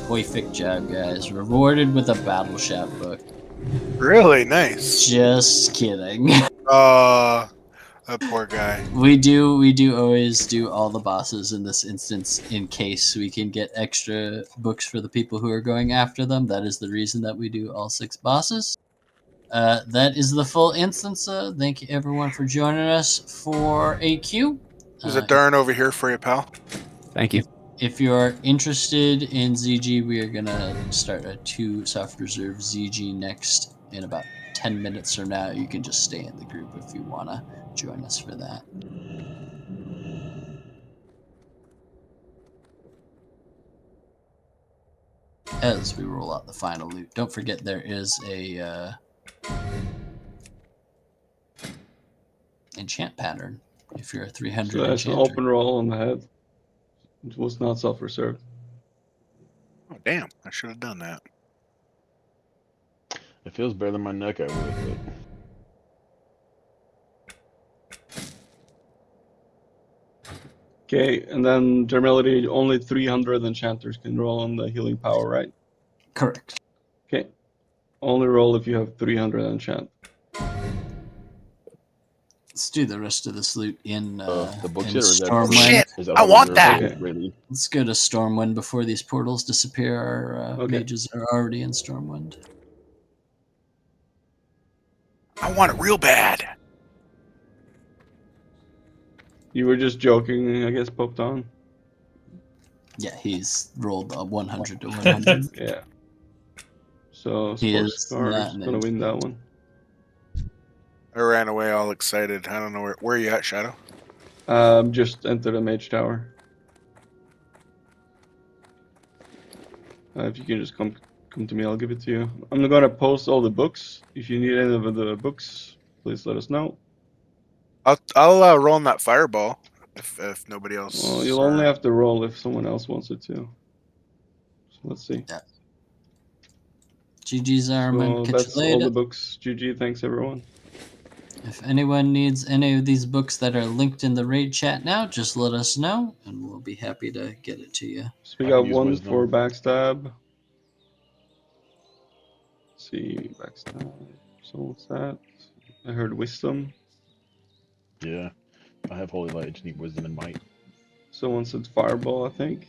Perfect job, guys. Rewarded with a battle shout book. Really nice. Just kidding. That poor guy. We do always do all the bosses in this instance in case we can get extra books for the people who are going after them. That is the reason that we do all 6 bosses. That is the full instance. Thank you everyone for joining us for AQ. There's a darn over here for you, pal. Thank you. If you are interested in ZG, we are going to start a 2 soft reserve ZG next in about 10 minutes from now. You can just stay in the group if you want to join us for that. As we roll out the final loot, don't forget there is a enchant pattern if you're a 300 So that's an enchanter. open roll on the head. It was not self-reserved. Oh, damn. I should have done that. It feels better than my neck I would, Okay, and then Germility, only 300 enchanters can roll on the healing power, right? Correct. Okay. Only roll if you have 300 enchant. Let's do the rest of this loot in the books in here, or is that- Stormwind. Shit, is that I what want we're that. getting ready? Let's go to Stormwind before these portals disappear. Our Okay. mages are already in Stormwind. I want it real bad. You were just joking, I guess, poked on. Yeah, he's rolled a 100 to 100. Yeah. So He Sports is Car not is an gonna win that one. I ran away all excited. I don't know where are you at, Shadow? Just enter the mage tower. If you can just come to me, I'll give it to you. I'm gonna post all the books. If you need any of the books, please let us know. I'll roll on that fireball if nobody else. Well, you'll only have to roll if someone else wants it to. So let's see. Yeah. GG's Armin. So Catch that's you all later. the books. GG, thanks everyone. If anyone needs any of these books that are linked in the raid chat now, just let us know, and we'll be happy to get it to you. So we I got can use one wisdom. for backstab. Let's see, backstab. So what's that? I heard wisdom. Yeah. I have Holy Light, I just need wisdom and might. Someone said fireball, I think.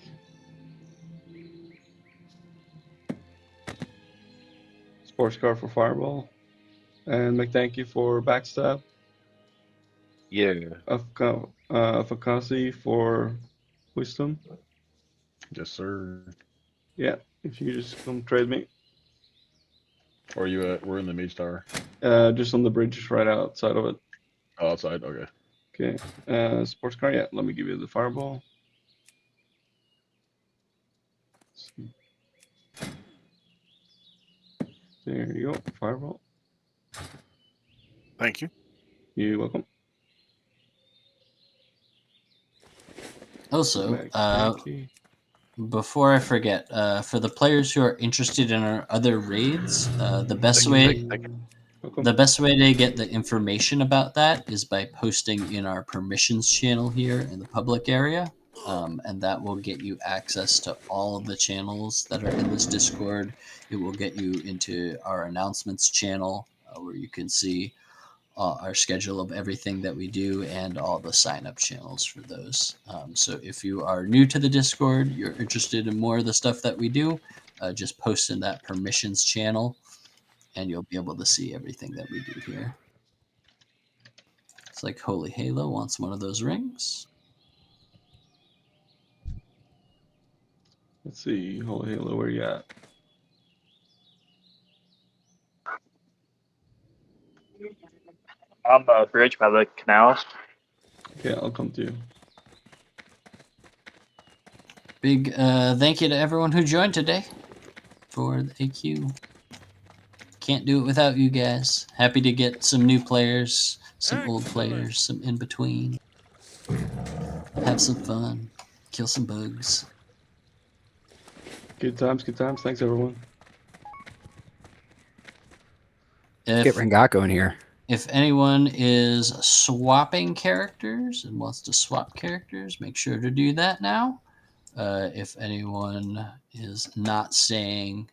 Sports car for fireball. And McThanky for backstab. Yeah. Afakasi for wisdom. Yes, sir. Yeah, if you just come trade me. Or are you we're in the mage tower. Just on the bridge right outside of it. Oh, outside, okay. Okay. Sports car, yeah, let me give you the fireball. There you go, fireball. Thank you. You're welcome. Also, McThanky. before I forget, for the players who are interested in our other raids, the best way The best way to get the information about that is by posting in our permissions channel here in the public area. And that will get you access to all of the channels that are in this Discord. It will get you into our announcements channel where you can see our schedule of everything that we do and all the sign-up channels for those. So if you are new to the Discord, you're interested in more of the stuff that we do, just post in that permissions channel and you'll be able to see everything that we do here. It's like Holy Halo wants one of those rings. Let's see, Holy Halo, where you at? I'm a bridge by the canals. Okay, I'll come to you. Big thank you to everyone who joined today for the AQ. Can't do it without you guys. Happy to get some new players, some old players, some in between. Have some fun. Kill some bugs. Good times, good times. Thanks, everyone. Let's get Rengaku in here. If anyone is swapping characters and wants to swap characters, make sure to do that now. If anyone is not saying